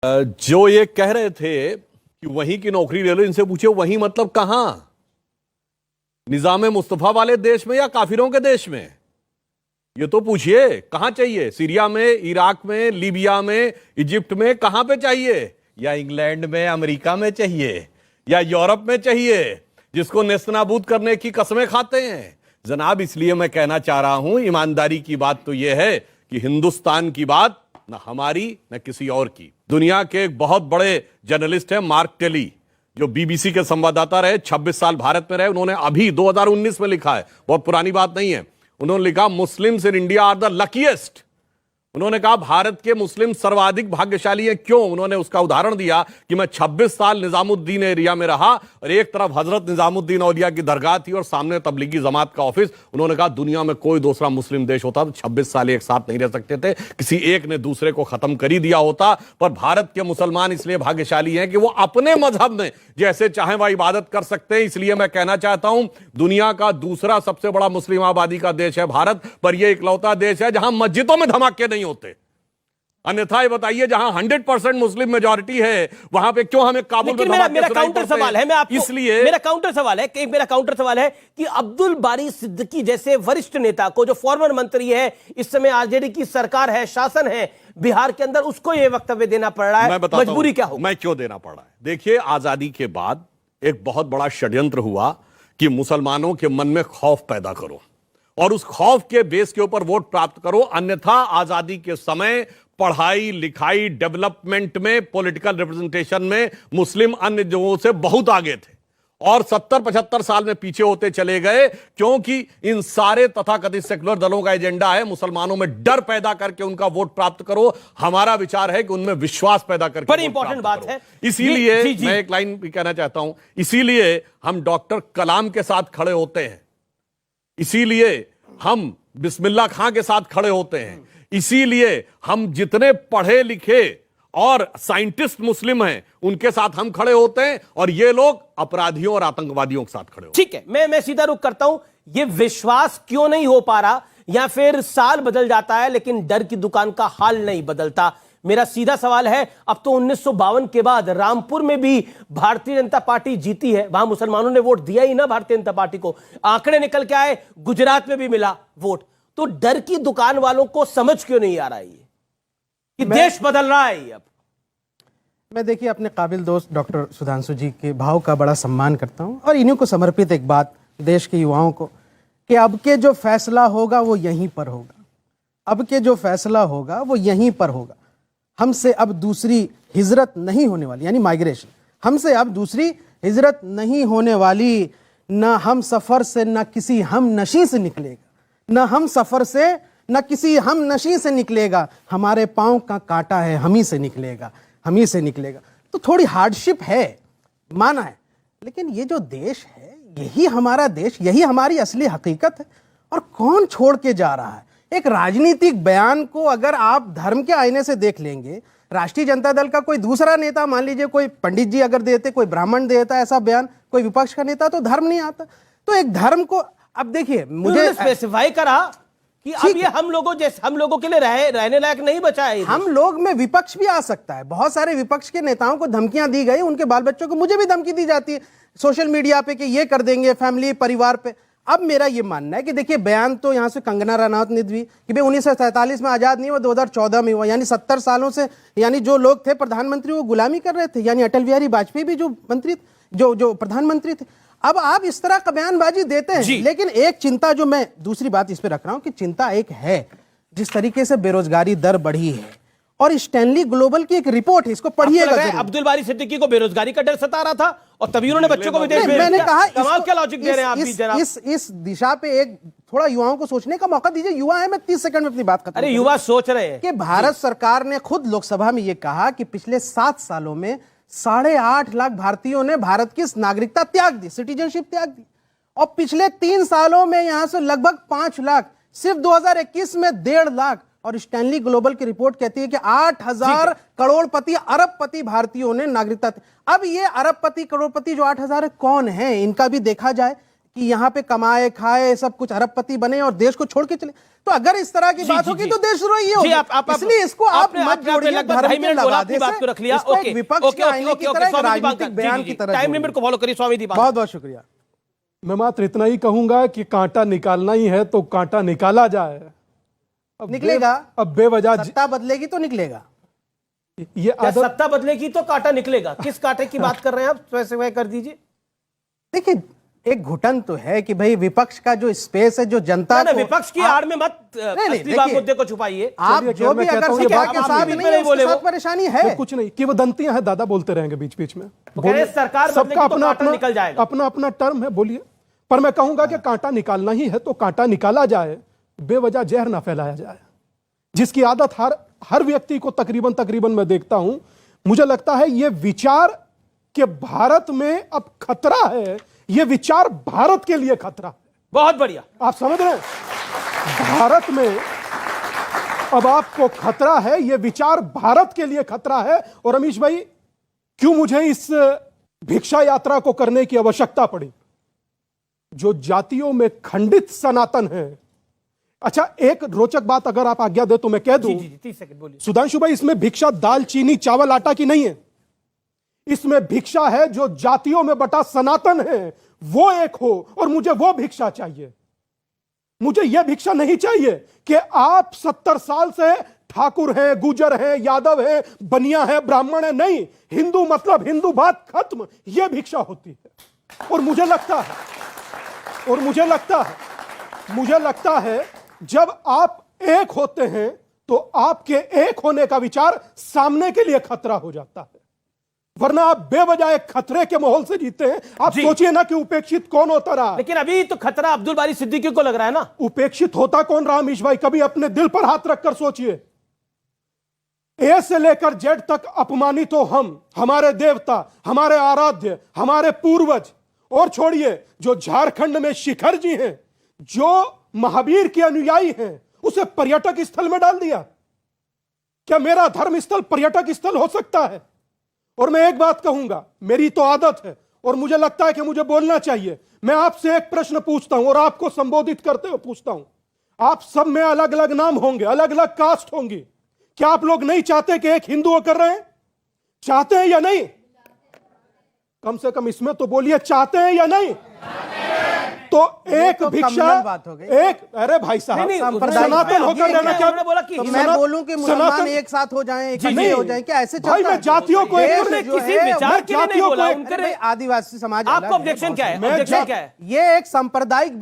जो ये कह रहे थे कि वहीं की नौकरी ले लो, इनसे पूछे वहीं मतलब कहां? निजाम मुस्तफा वाले देश में या काफिरों के देश में? ये तो पूछिए कहां चाहिए? सीरिया में, इराक में, लीबिया में, इजिप्ट में, कहां पे चाहिए? या इंग्लैंड में, अमेरिका में चाहिए, या यूरोप में चाहिए, जिसको नेस्तनाबूद करने की कसमें खाते हैं? जनाब, इसलिए मैं कहना चाह रहा हूं, ईमानदारी की बात तो यह है कि हिंदुस्तान की बात न हमारी न किसी और की। दुनिया के एक बहुत बड़े जर्नलिस्ट हैं मार्क टेली, जो बीबीसी के संवाददाता रहे, 26 साल भारत में रहे। उन्होंने अभी 2019 में लिखा है, बहुत पुरानी बात नहीं है, उन्होंने लिखा Muslims in India are the luckiest. उन्होंने कहा भारत के मुस्लिम सर्वाधिक भाग्यशाली हैं। क्यों? उन्होंने उसका उदाहरण दिया कि मैं 26 साल निजामुद्दीन एरिया में रहा और एक तरफ हजरत निजामुद्दीन औलिया की दरगाह थी और सामने तबलीगी जमात का ऑफिस। उन्होंने कहा दुनिया में कोई दूसरा मुस्लिम देश होता तो 26 साल एक साथ नहीं रह सकते थे, किसी एक ने दूसरे को खत्म कर ही दिया होता। पर भारत के मुसलमान इसलिए भाग्यशाली हैं कि वो अपने मजहब में जैसे चाहे वह इबादत कर सकते हैं। इसलिए मैं कहना चाहता हूं, दुनिया का दूसरा सबसे बड़ा मुस्लिम आबादी का देश है भारत, पर यह इकलौता देश है जहां मस्जिदों में धमाके नहीं होते। अन्यथा ये बताइए, जहां 100% मुस्लिम मेजॉरिटी है वहां पे क्यों हमें काबुल में धमाके? मेरा काउंटर सवाल है, मैं आपको इसलिए मेरा काउंटर सवाल है कि अब्दुल बारी सिद्दीकी जैसे वरिष्ठ नेता को, जो फॉर्मर मंत्री है, इस समय आरजेडी की सरकार है, शासन है बिहार के अंदर, उसको यह वक्तव्य देना पड़ रहा है। मजबूरी क्या हो? मैं क्यों देना पड़ रहा है? देखिए, आजादी के बाद एक बहुत बड़ा षड्यंत्र हुआ कि मुसलमानों के मन में खौफ पैदा करो और उस खौफ के बेस के ऊपर वोट प्राप्त करो। अन्यथा आजादी के समय पढ़ाई लिखाई, डेवलपमेंट में, पॉलिटिकल रिप्रेजेंटेशन में मुस्लिम अन्य जगहों से बहुत आगे थे और 70-75 साल में पीछे होते चले गए, क्योंकि इन सारे तथाकथित सेकुलर दलों का एजेंडा है मुसलमानों में डर पैदा करके उनका वोट प्राप्त करो। हमारा विचार है कि उनमें विश्वास पैदा करके। बड़ी इंपॉर्टेंट बात है। इसीलिए मैं एक लाइन भी कहना चाहता हूं, इसीलिए हम डॉक्टर कलाम के साथ खड़े होते हैं, इसीलिए हम बिस्मिल्लाह खां के साथ खड़े होते हैं, इसीलिए हम जितने पढ़े लिखे और साइंटिस्ट मुस्लिम हैं उनके साथ हम खड़े होते हैं, और ये लोग अपराधियों और आतंकवादियों के साथ खड़े होते हैं। ठीक है, मैं सीधा रुख करता हूं। ये विश्वास क्यों नहीं हो पा रहा, या फिर साल बदल जाता है लेकिन डर की दुकान का हाल नहीं बदलता? मेरा सीधा सवाल है, अब तो 1952 के बाद रामपुर में भी भारतीय जनता पार्टी जीती है, वहां मुसलमानों ने वोट दिया ही ना भारतीय जनता पार्टी को। आंकड़े निकल के आए, गुजरात में भी मिला वोट। तो डर की दुकान वालों को समझ क्यों नहीं आ रहा है कि देश बदल रहा है? अब मैं देखिए अपने काबिल दोस्त डॉक्टर सुधांशु जी के भाव का बड़ा सम्मान करता हूं और इन्हीं को समर्पित एक बात देश के युवाओं को, कि अब के जो फैसला होगा वो यहीं पर होगा, अब के जो फैसला होगा वो यहीं पर होगा। हमसे अब दूसरी हिजरत नहीं होने वाली, यानी माइग्रेशन, हमसे अब दूसरी हिजरत नहीं होने वाली। न हम सफर से न किसी हम नशी से निकलेगा, न हम सफर से न किसी हम नशी से निकलेगा, हमारे पांव का कांटा है हम ही से निकलेगा, हम ही से निकलेगा। तो थोड़ी हार्डशिप है, माना है, लेकिन ये जो देश है यही हमारा देश, यही हमारी असली हकीकत है। और कौन छोड़ के जा रहा है? एक राजनीतिक बयान को अगर आप धर्म के आईने से देख लेंगे, राष्ट्रीय जनता दल का कोई दूसरा नेता, मान लीजिए कोई पंडित जी अगर देते, कोई ब्राह्मण देता ऐसा बयान, कोई विपक्ष का नेता, तो धर्म नहीं आता। तो एक धर्म को, अब देखिए मुझे स्पेसिफाई करा कि अब ये हम लोगों के लिए रहने लायक नहीं बचा है। हम लोग में विपक्ष भी आ सकता है। बहुत सारे विपक्ष के नेताओं को धमकियां दी गई, उनके बाल बच्चों को, मुझे भी धमकी दी जाती है सोशल मीडिया पे कि ये कर देंगे फैमिली परिवार पे। अब मेरा ये मानना है कि देखिए, बयान तो यहां से कंगना रनौत ने दी कि भाई 1947 में आजाद नहीं हुआ, 2014 में हुआ, यानी 70 सालों से, यानी जो लोग थे प्रधानमंत्री वो गुलामी कर रहे थे। यानी अटल बिहारी वाजपेयी भी जो मंत्री, जो प्रधानमंत्री थे। अब आप इस तरह का बयानबाजी देते हैं, लेकिन एक चिंता जो मैं दूसरी बात इस पे रख रहा हूं कि चिंता एक है, जिस तरीके से बेरोजगारी दर बढ़ी है, और स्टैनली ग्लोबल की एक रिपोर्ट है, इसको पढ़िएगा। अब्दुल बारी सिद्दीकी को बेरोजगारी का डर सता रहा था और तभी उन्होंने बच्चों को विदेश भेज दिया। मैंने कहा कमाल क्या लॉजिक दे रहे हैं आप भी जनाब। इस दिशा पे एक थोड़ा युवाओं को सोचने का मौका दीजिए। युवा है, मैं 30 सेकंड में अपनी बात खत्म। अरे युवा सोच रहे हैं कि भारत सरकार ने खुद लोकसभा में यह कहा कि पिछले 7 सालों में 8.5 लाख भारतीयों ने भारत की नागरिकता त्याग दी, सिटीजनशिप त्याग दी, और पिछले 3 सालों में यहां से लगभग 5 लाख, सिर्फ 2021 में 1.5 लाख। और स्टैनली ग्लोबल की रिपोर्ट कहती है कि 8,000 करोड़पति अरबपति भारतीयों ने नागरिकता। अब ये अरबपति करोड़पति जो 8,000 है, कौन है, इनका भी देखा जाए। कि यहाँ पे कमाए खाए सब कुछ अरबपति बने और देश को छोड़ के चले। तो अगर इस तरह की बात होगी तो देशद्रोही जी, होगी। आप इसलिए इसको आप मत जोड़िए लगभग धर्म 2.5 के मिनट बोला, लबादे अपनी बात को से, रख लिया। इसको एक विपक्ष के आईने की तरह, एक राजनीतिक बयान की तरह। टाइम लिमिट को फॉलो करिए स्वामी दीपांकर। बहुत बहुत शुक्रिया। मैं मात्र इतना ही कहूंगा कि कांटा निकालना ही है तो कांटा निकाला जाए। अब निकलेगा। अब बेवजह सत्ता बदलेगी तो निकलेगा। ये या आदत सत्ता बदलेगी तो कांटा निकलेगा। किस कांटे की बात कर रहे हैं आप, वैसे वह कर दीजिए। देखिए एक घुटन तो है कि भाई विपक्ष का जो स्पेस है, जो जनता को, विपक्ष की आड़ में मत असली बात मुद्दे को छुपाइए। आप चलिए, जो मैं भी कहता अगर हूं, ये सत्ता बात के आप साथ बीच नहीं में है, नहीं बोले उसके वो। साथ परेशानी है। कुछ नहीं, किंवदंतियां हैं, दादा बोलते रहेंगे बीच बीच में। कह रहे हैं सरकार बदलेगी तो कांटा निकल जाएगा। अपना अपना टर्म है, बोलिए। पर मैं कहूंगा कि कांटा निकालना ही है तो कांटा निकाला जाए, बेवजह जहर ना फैलाया जाए, जिसकी आदत हर व्यक्ति को तकरीबन मैं देखता हूं। मुझे लगता है ये विचार कि भारत में अब खतरा है, ये विचार भारत के लिए खतरा है। बहुत बढ़िया, आप समझ रहे हैं, भारत में अब आपको खतरा है, ये विचार भारत के लिए खतरा है। और अमीश भाई, क्यों मुझे इस भिक्षा यात्रा को करने की आवश्यकता पड़ी? जो जातियों में खंडित सनातन है। अच्छा, एक रोचक बात अगर आप आज्ञा दे तो मैं कह दूं। जी 30 सेकंड बोलिए। सुधांशु भाई, इसमें भिक्षा दाल चीनी चावल आटा की नहीं है। इसमें भिक्षा है जो जातियों में बटा सनातन है वो एक हो, और मुझे वो भिक्षा चाहिए। मुझे यह भिक्षा नहीं चाहिए कि आप 70 साल से ठाकुर हैं, गुजर हैं, यादव हैं, बनिया हैं, ब्राह्मण हैं। नहीं, हिंदू मतलब हिंदू, बात खत्म। यह भिक्षा होती है। और मुझे लगता है जब आप एक होते हैं तो आपके एक होने का विचार सामने के लिए खतरा हो जाता है, वरना आप बेवजह एक खतरे के माहौल से जीते हैं। आप सोचिए ना कि उपेक्षित कौन होता रहा। लेकिन अभी तो खतरा अब्दुल बारी सिद्दीकी को लग रहा है ना। उपेक्षित होता कौन रहा अमीश भाई? कभी अपने दिल पर हाथ रखकर सोचिए। ए से लेकर जेड तक अपमानित हो हम, हमारे देवता, हमारे आराध्य, हमारे पूर्वज। और छोड़िए, जो झारखंड में शिखर जी हैं, जो महावीर के अनुयायी हैं, उसे पर्यटक स्थल में डाल दिया। क्या मेरा धर्म स्थल पर्यटक स्थल हो सकता है? और मैं एक बात कहूंगा, मेरी तो आदत है और मुझे लगता है कि मुझे बोलना चाहिए। मैं आपसे एक प्रश्न पूछता हूं और आपको संबोधित करते हुए पूछता हूं। आप सब में अलग अलग नाम होंगे, अलग अलग कास्ट होंगी। क्या आप लोग नहीं चाहते कि एक हिंदू कर रहे हैं? चाहते हैं या नहीं? कम से कम इसमें तो बोलिए, चाहते हैं या नहीं? तो एक तो भिक्षा, कम्युनल बात हो गई। एक, अरे भाई साहब, सांप्रदायिक होकर रहना क्या? बोला कि तो मैं बोलूं कि मुसलमान एक साथ हो जाएं, इकट्ठे हो जाएं, क्या ऐसे चलता भाई, मैं है? जातियों को देश एक जो किसी है, विचार के लिए नहीं बोला, अरे भाई, आदिवासी समाज अलग आपको है, ऑब्जेक्शन क्या है? मैं ऑब्जेक्शन क्या है? ये एक सांप्रदायिक